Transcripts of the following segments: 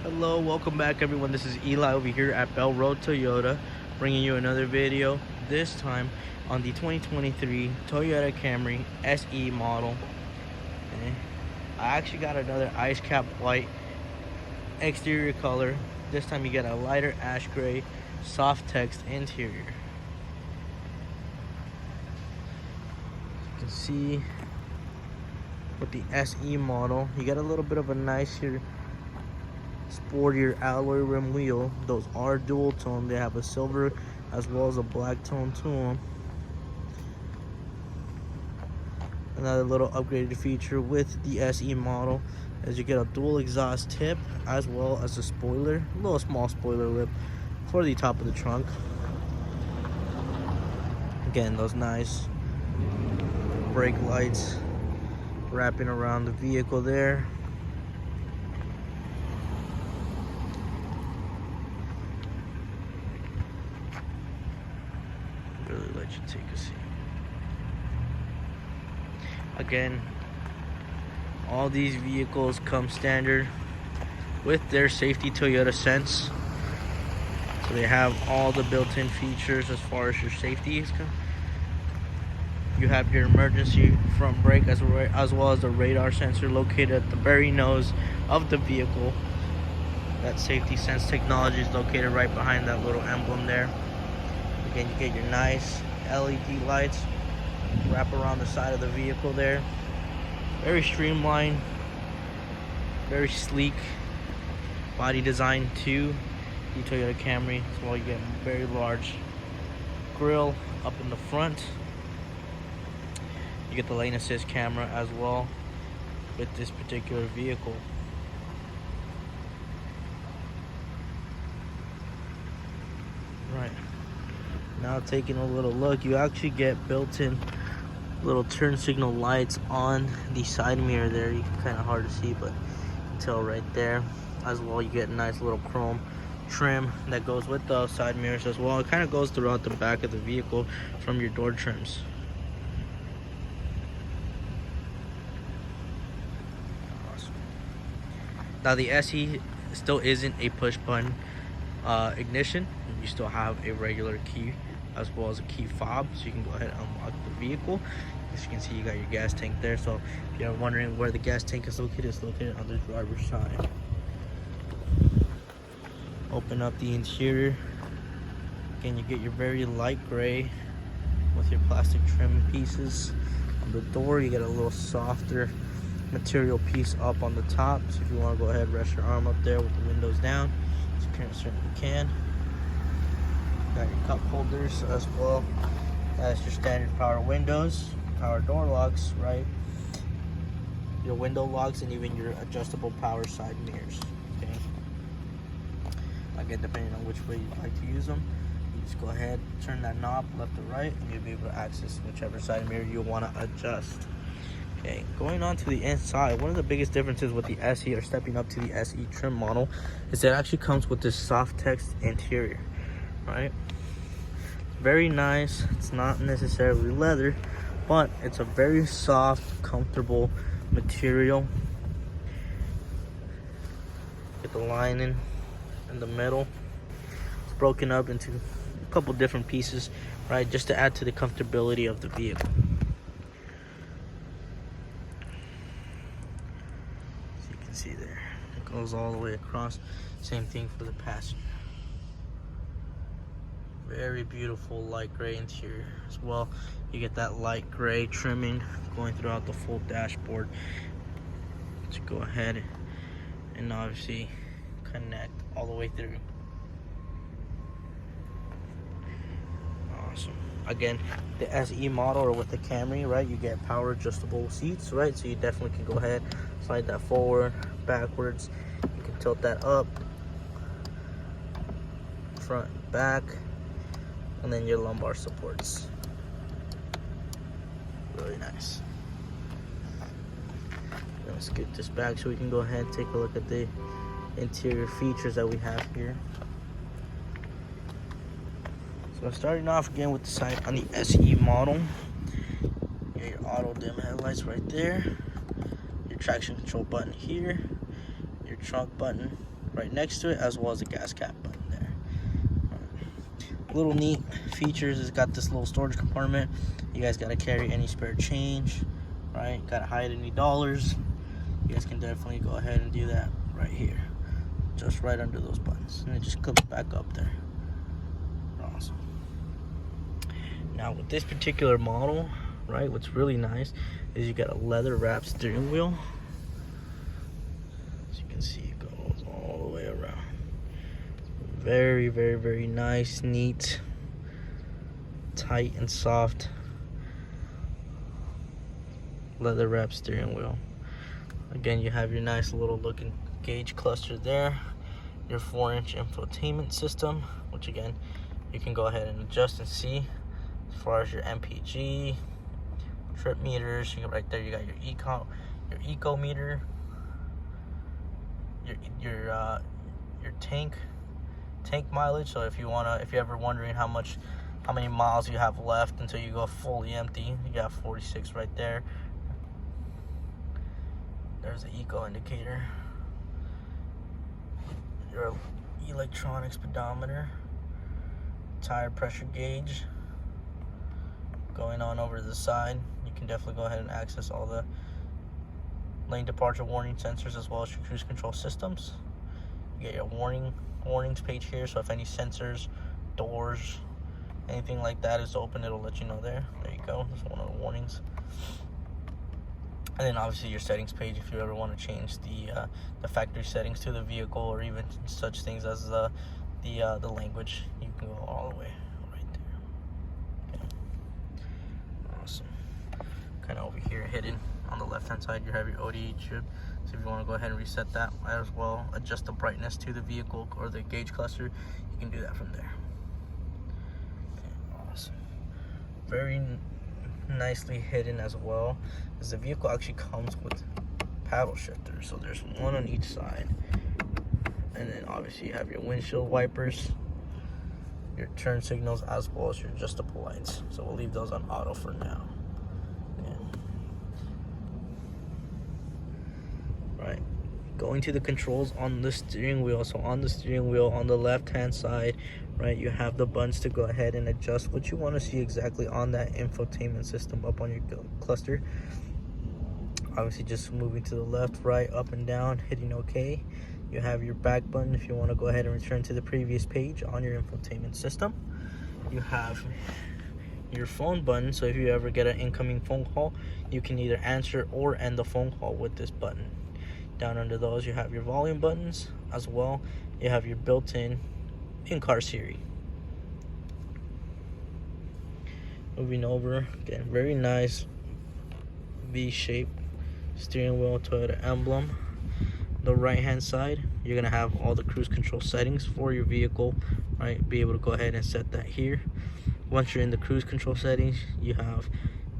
Hello, welcome back everyone. This is Eli over here at Bell Road Toyota, bringing you another video, this time on the 2023 Toyota Camry SE model. Okay. I actually got another ice cap white exterior color. This time you get a lighter ash gray soft text interior. You can see with the SE model, you get a little bit of a nicer, sportier alloy rim wheel. Those are dual tone. They have a silver as well as a black tone to them. Another little upgraded feature with the SE model is you get a dual exhaust tip as well as a spoiler, a little small spoiler lip for the top of the trunk. Again, those nice brake lights wrapping around the vehicle there. Really let you take a seat. Again, all these vehicles come standard with their safety Toyota Sense. So they have all the built-in features as far as your safety is concerned. You have your emergency front brake as well as the radar sensor located at the very nose of the vehicle. That safety sense technology is located right behind that little emblem there. Again, you get your nice LED lights wrap around the side of the vehicle there. Very streamlined, very sleek body design to the Toyota Camry. As well, you get a very large grille up in the front. You get the lane assist camera as well with this particular vehicle. Right. Now taking a little look, you actually get built-in little turn signal lights on the side mirror there. You can kind of hard to see, but you can tell right there. As well, you get a nice little chrome trim that goes with the side mirrors as well. It kind of goes throughout the back of the vehicle from your door trims. Awesome. Now the SE still isn't a push button ignition. You still have a regular key as well as a key fob, so you can go ahead and unlock the vehicle. As you can see, you got your gas tank there. So if you're wondering where the gas tank is located, it's located on the driver's side. Open up the interior. Again, you get your very light gray with your plastic trim pieces. On the door, you get a little softer material piece up on the top. So if you want to go ahead and rest your arm up there with the windows down, you certainly can. Got your cup holders as well as your standard power windows, power door locks, right? Your window locks, and even your adjustable power side mirrors. Okay. Again, depending on which way you'd like to use them, you just go ahead, turn that knob left or right, and you'll be able to access whichever side mirror you want to adjust. Okay, going on to the inside, one of the biggest differences with the SE, or stepping up to the SE trim model, is that it actually comes with this soft text interior. Right, very nice. It's not necessarily leather, but it's a very soft, comfortable material. Get the lining in the middle. It's broken up into a couple different pieces, right, just to add to the comfortability of the vehicle. As you can see there, it goes all the way across. Same thing for the passenger. Very beautiful light gray interior as well. You get that light gray trimming going throughout the full dashboard. Let's go ahead and obviously connect all the way through. Awesome. Again, the SE model, or with the Camry, right, you get power adjustable seats, right? So you definitely can go ahead, slide that forward, backwards. You can tilt that up, front, back. And then your lumbar supports. Really nice. Let's get this back so we can go ahead and take a look at the interior features that we have here. So starting off again with the side on the SE model. You got your auto dim headlights right there. Your traction control button here. Your trunk button right next to it, as well as a gas cap button there. Little neat features, it's got this little storage compartment. You guys got to carry any spare change, right? Got to hide any dollars. You guys can definitely go ahead and do that right here, just right under those buttons, and it just clips back up there. Awesome. Now with this particular model, right, what's really nice is you got a leather wrapped steering wheel. As you can see, it goes all the way around. Very, very, very nice, neat, tight and soft leather wrapped steering wheel. Again, you have your nice little looking gauge cluster there, your 4-inch infotainment system, which again you can go ahead and adjust and see as far as your MPG, trip meters. You right there, you got your eco meter, your tank mileage. So if you're ever wondering how many miles you have left until you go fully empty, you got 46 right there. There's the eco indicator, your electronic speedometer, tire pressure gauge. Going on over to the side, you can definitely go ahead and access all the lane departure warning sensors, as well as your cruise control systems. You get your warnings page here, so if any sensors, doors, anything like that is open, it'll let you know there. There you go, that's one of the warnings. And then obviously your settings page, if you ever want to change the factory settings to the vehicle, or even such things as the language, you can go all the way right there. Okay. Awesome. Kind of over here, hidden on the left hand side, you have your ODE chip. So if you want to go ahead and reset that, as well adjust the brightness to the vehicle or the gauge cluster, you can do that from there. Okay. Awesome. Very nicely hidden as well, as the vehicle actually comes with paddle shifters. So there's one on each side, and then obviously you have your windshield wipers, your turn signals, as well as your adjustable lights. So we'll leave those on auto for now. Okay. Right, going to the controls on the steering wheel. So on the steering wheel on the left hand side, right, you have the buttons to go ahead and adjust what you want to see exactly on that infotainment system up on your cluster. Obviously just moving to the left, right, up and down, hitting OK. You have your back button if you want to go ahead and return to the previous page on your infotainment system. You have your phone button, so if you ever get an incoming phone call, you can either answer or end the phone call with this button. Down under those, you have your volume buttons, as well you have your built-in in-car Siri. Moving over, again, very nice V-shaped steering wheel, Toyota emblem. The right hand side, you're gonna have all the cruise control settings for your vehicle, right? Be able to go ahead and set that here. Once you're in the cruise control settings, you have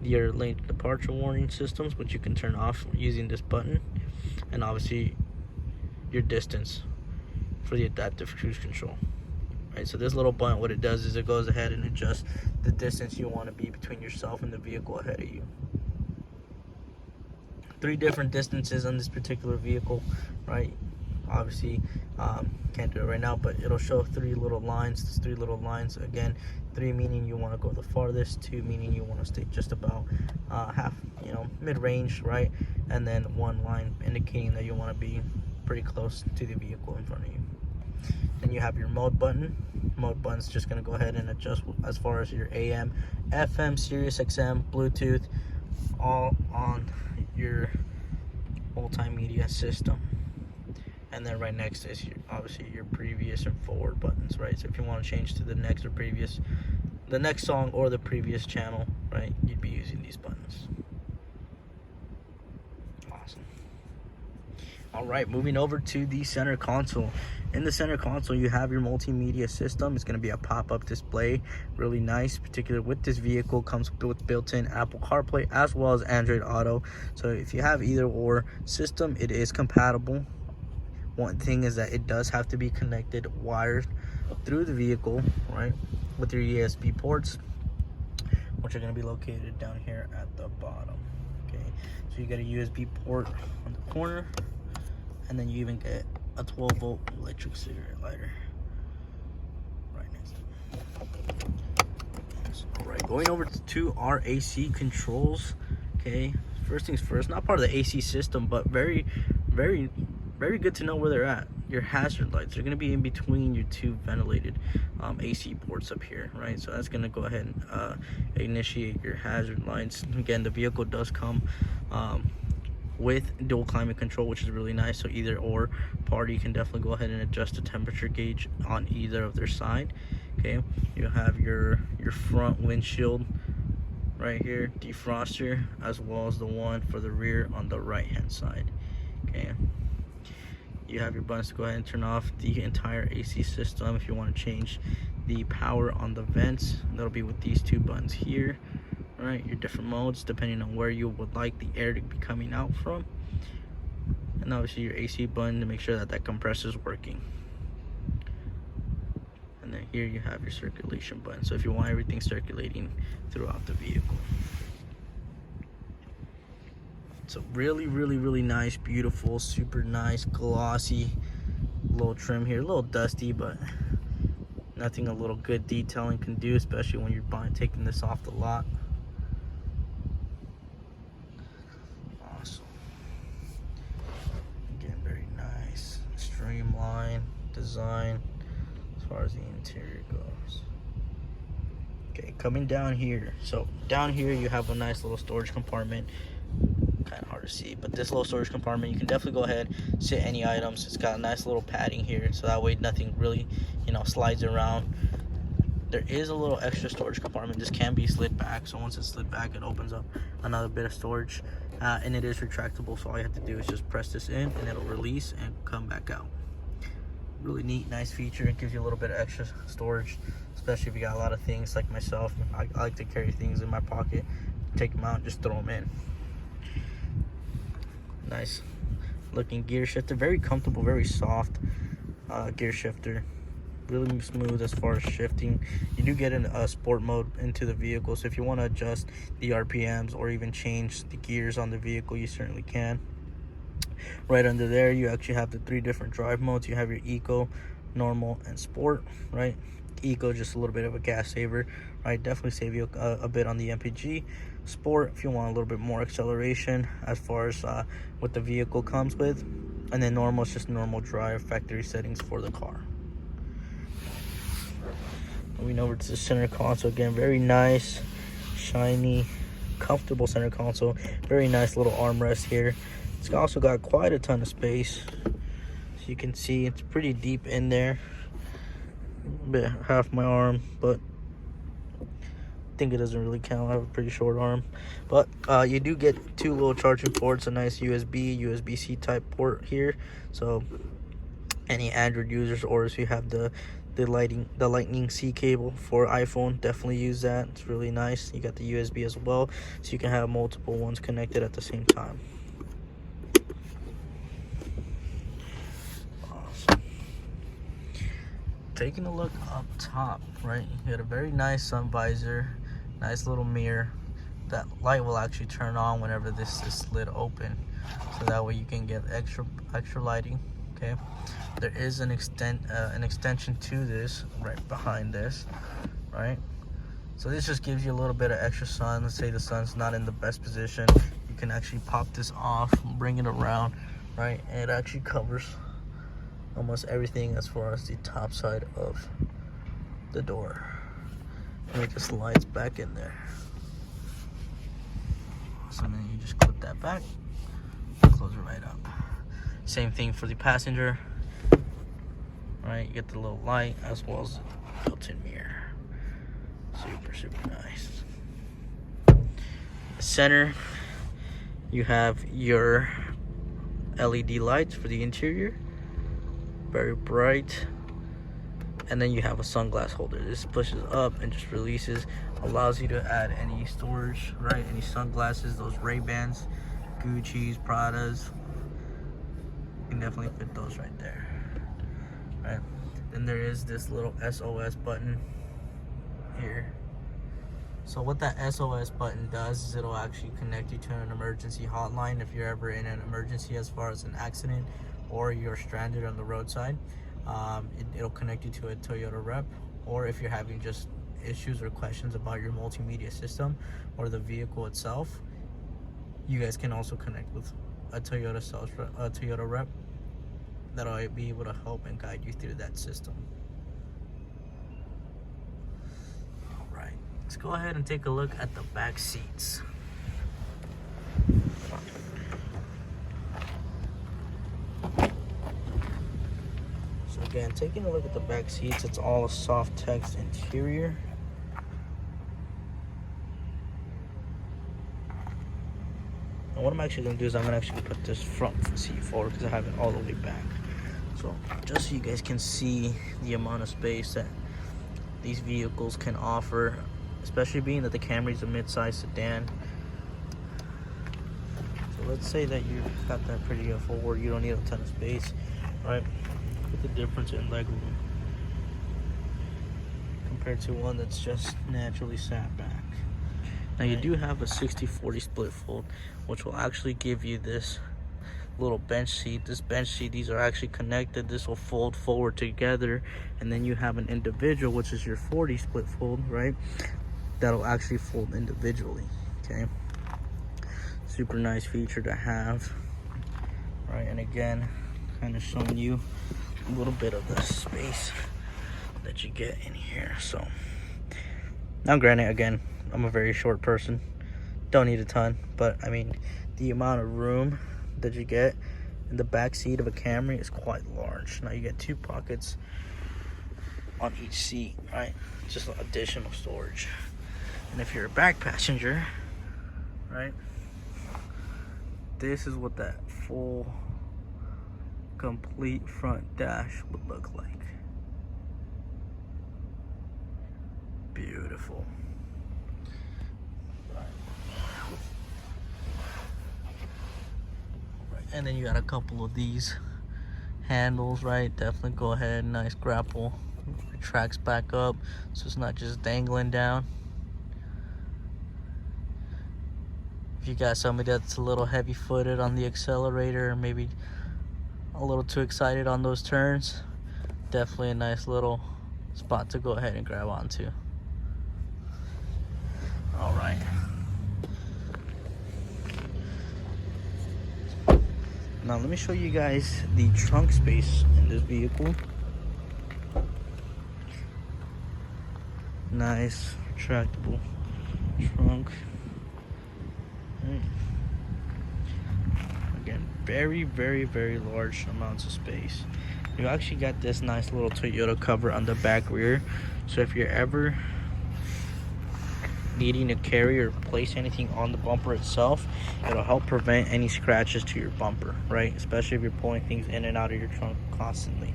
your lane departure warning systems, which you can turn off using this button, and obviously your distance for the adaptive cruise control. Right, so this little button, what it does is it goes ahead and adjusts the distance you want to be between yourself and the vehicle ahead of you. 3 different distances on this particular vehicle, right? Obviously can't do it right now, but it'll show 3 little lines. There's 3 little lines. Again, 3 meaning you want to go the farthest, 2 meaning you want to stay just about half, mid-range, right? And then 1 line indicating that you want to be pretty close to the vehicle in front of you. Then you have your mode button. Mode button's just going to go ahead and adjust as far as your AM, FM, Sirius XM, Bluetooth, all on your multimedia system. And then right next is obviously your previous and forward buttons, right? So if you want to change to the next or previous, the next song or the previous channel, right, you'd be using these buttons. Awesome. All right, moving over to the center console. In the center console, you have your multimedia system. It's going to be a pop-up display, really nice. Particularly with this vehicle, comes with built-in Apple Carplay as well as Android Auto. So if you have either or system, it is compatible. One thing is that it does have to be connected wired through the vehicle, right, with your USB ports, which are going to be located down here at the bottom. Okay, so you got a USB port on the corner, and then you even get a 12-volt electric cigarette lighter right next to it. All right, going over to our AC controls. Okay, first things first, not part of the AC system, but very good to know where they're at. Your hazard lights are going to be in between your two ventilated AC ports up here, right? So that's going to go ahead and initiate your hazard lights. Again, the vehicle does come with dual climate control, which is really nice. So either or party, you can definitely go ahead and adjust the temperature gauge on either of their side. Okay, you have your front windshield right here, defroster, as well as the one for the rear on the right hand side. Okay, you have your buttons to go ahead and turn off the entire AC system. If you want to change the power on the vents, that'll be with these two buttons here. Right, your different modes depending on where you would like the air to be coming out from, and obviously your AC button to make sure that compressor is working. And then here you have your circulation button, so if you want everything circulating throughout the vehicle. So really nice, beautiful, super nice, glossy little trim here. A little dusty, but nothing a little good detailing can do, especially when you're taking this off the lot. Awesome. Again, very nice, streamlined design as far as the interior goes. Okay, coming down here. So down here you have a nice little storage compartment. Kind of hard to see, but this little storage compartment, you can definitely go ahead, sit any items. It's got a nice little padding here, so that way nothing really, slides around. There is a little extra storage compartment. This can be slid back, so once it's slid back, it opens up another bit of storage, and it is retractable, so all you have to do is just press this in and it'll release and come back out. Really neat, nice feature. It gives you a little bit of extra storage, especially if you got a lot of things like myself. I like to carry things in my pocket, take them out and just throw them in. Nice looking gear shifter, very comfortable, very soft gear shifter, really smooth as far as shifting. You do get in a sport mode into the vehicle, so if you want to adjust the RPMs or even change the gears on the vehicle, you certainly can. Right under there you actually have the 3 different drive modes. You have your eco, normal, and sport. Right, eco, just a little bit of a gas saver, right? Definitely save you a bit on the MPG. Sport, if you want a little bit more acceleration as far as what the vehicle comes with. And then normal is just normal drive, factory settings for the car. Moving over to the center console. Again, very nice, shiny, comfortable center console. Very nice little armrest here. It's also got quite a ton of space, so you can see it's pretty deep in there. Bit half my arm, but I think it doesn't really count. I have a pretty short arm, but you do get 2 little charging ports, a nice USB-C type port here, so any Android users, or if you have the Lightning C cable for iPhone, definitely use that. It's really nice. You got the USB as well, so you can have multiple ones connected at the same time. Taking a look up top, right, you got a very nice sun visor, nice little mirror. That light will actually turn on whenever this is slid open, so that way you can get extra lighting. Okay, there is an extension to this right behind this, right? So this just gives you a little bit of extra sun. Let's say the sun's not in the best position, you can actually pop this off, bring it around, right, and it actually covers almost everything as far as the top side of the door. And it just slides back in there. So then you just clip that back, close it right up. Same thing for the passenger. Right, you get the little light as well as the built-in mirror. Super nice. The center, you have your LED lights for the interior. Very bright. And then you have a sunglass holder. This pushes up and just releases, allows you to add any storage, right? Any sunglasses, those Ray-Bans, Gucci's, Pradas. You can definitely fit those right there, right? Then there is this little SOS button here. So what that SOS button does is it'll actually connect you to an emergency hotline if you're ever in an emergency as far as an accident or you're stranded on the roadside, it'll connect you to a Toyota rep. Or if you're having just issues or questions about your multimedia system or the vehicle itself, you guys can also connect with a Toyota rep that'll be able to help and guide you through that system. All right, let's go ahead and take a look at the back seats. So again, taking a look at the back seats, it's all a soft text interior. And what I'm actually going to do is I'm going to actually put this front seat forward because I have it all the way back. So just so you guys can see the amount of space that these vehicles can offer, especially being that the Camry is a mid-size sedan. So let's say that you've got that pretty forward, you don't need a ton of space, right? Look at the difference in leg room compared to one that's just naturally sat back. Now you do have a 60-40 split fold, which will actually give you this little bench seat. This bench seat, these are actually connected. This will fold forward together, and then you have an individual, which is your 40 split fold, right? That'll actually fold individually, okay? Super nice feature to have, right? And again, kind of showing you a little bit of the space that you get in here. So now granted, again, I'm a very short person, don't need a ton, but I mean, the amount of room that you get in the back seat of a Camry is quite large. Now you get 2 pockets on each seat, right? Just additional storage. And if you're a back passenger, right, this is what that full complete front dash would look like. Beautiful. And then you got a couple of these handles, right? Definitely go ahead, nice grapple, retracts back up so it's not just dangling down. If you got somebody that's a little heavy footed on the accelerator, or maybe a little too excited on those turns, definitely a nice little spot to go ahead and grab onto. All right. Now let me show you guys the trunk space in this vehicle. Nice retractable trunk. Again, very, very, very large amounts of space. You actually got this nice little Toyota cover on the back rear, so if you're ever needing to carry or place anything on the bumper itself, it'll help prevent any scratches to your bumper, right? Especially if you're pulling things in and out of your trunk constantly.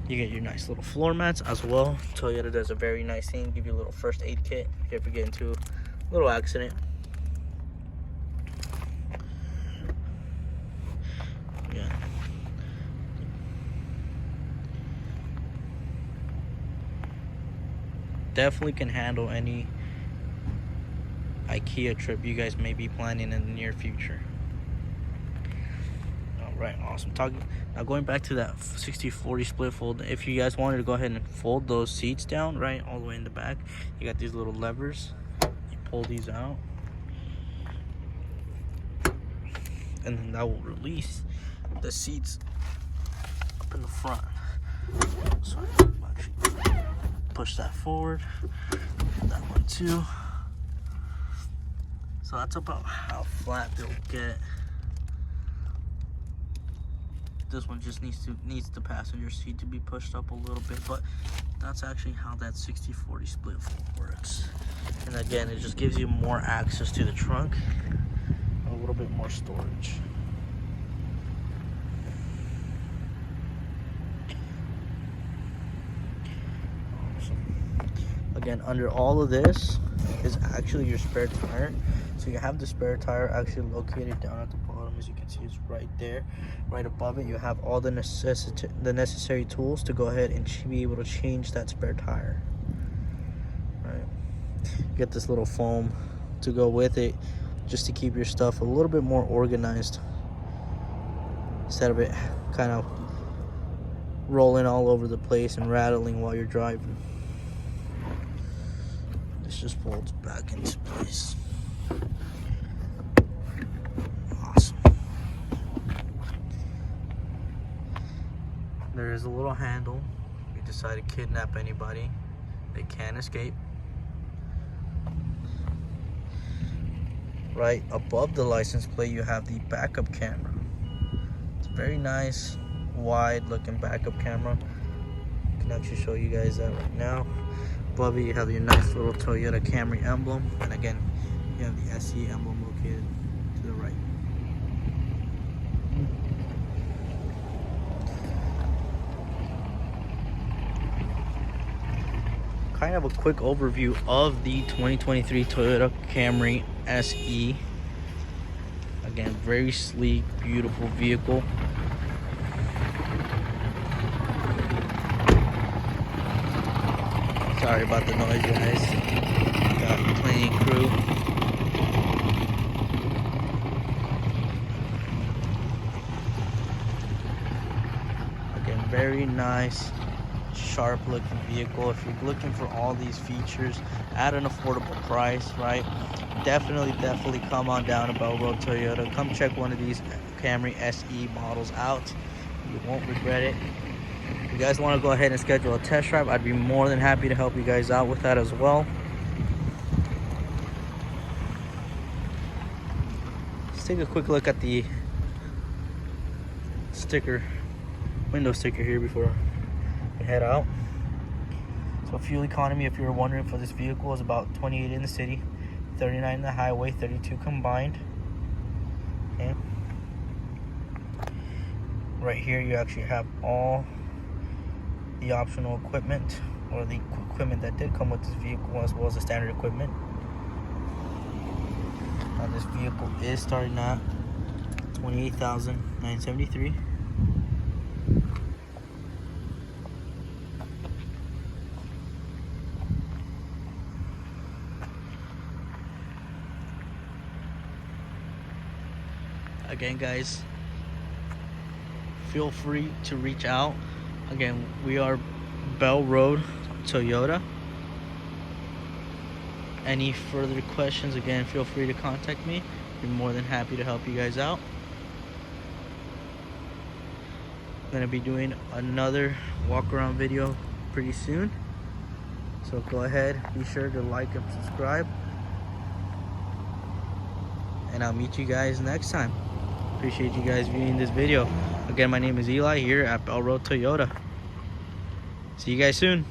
You get your nice little floor mats as well. Toyota does a very nice thing, give you a little first aid kit if you ever get into a little accident. Yeah. Definitely can handle any IKEA trip you guys may be planning in the near future. All right, awesome. Now going back to that 60-40 split fold, if you guys wanted to go ahead and fold those seats down, right, all the way in the back, you got these little levers. You pull these out, and then that will release the seats up in the front. So actually push that forward, that one too. So that's about how flat they'll get. This one just needs the passenger seat to be pushed up a little bit, but that's actually how that 60-40 split fold works. And again, it just gives you more access to the trunk, a little bit more storage. Again, under all of this is actually your spare tire. So you have the spare tire actually located down at the bottom. As you can see, it's right there. Right above it, you have all the necessary tools to go ahead and be able to change that spare tire. Right. You get this little foam to go with it, just to keep your stuff a little bit more organized. instead of it kind of rolling all over the place and rattling while you're driving. This just folds back into place. Awesome. There is a little handle. If you decide to kidnap anybody, they can't escape. Right above the license plate, you have the backup camera. It's a very nice, wide looking backup camera. I can actually show you guys that right now. Above it, you have your nice little Toyota Camry emblem. And again, you have the SE emblem located to the right. Kind of a quick overview of the 2023 Toyota Camry SE. Again, very sleek, beautiful vehicle. Sorry about the noise, guys. Got plenty of crew. Again, very nice, sharp looking vehicle. If you're looking for all these features at an affordable price, right, definitely come on down to Bell Road Toyota. Come check one of these Camry SE models out. You won't regret it. If you guys want to go ahead and schedule a test drive, I'd be more than happy to help you guys out with that as well. Let's take a quick look at the window sticker here before we head out. So fuel economy, if you're wondering, for this vehicle is about 28 in the city, 39 in the highway, 32 combined. Okay. Right here you actually have all the optional equipment, or the equipment that did come with this vehicle, as well as the standard equipment. Now this vehicle is starting at $28,973. Again, guys, feel free to reach out. Again, we are Bell Road Toyota. Any further questions, again, feel free to contact me. Be more than happy to help you guys out. I'm gonna be doing another walk around video pretty soon, so go ahead, be sure to like and subscribe, and I'll meet you guys next time. Appreciate you guys viewing this video. Again, my name is Eli here at Bell Road Toyota. See you guys soon.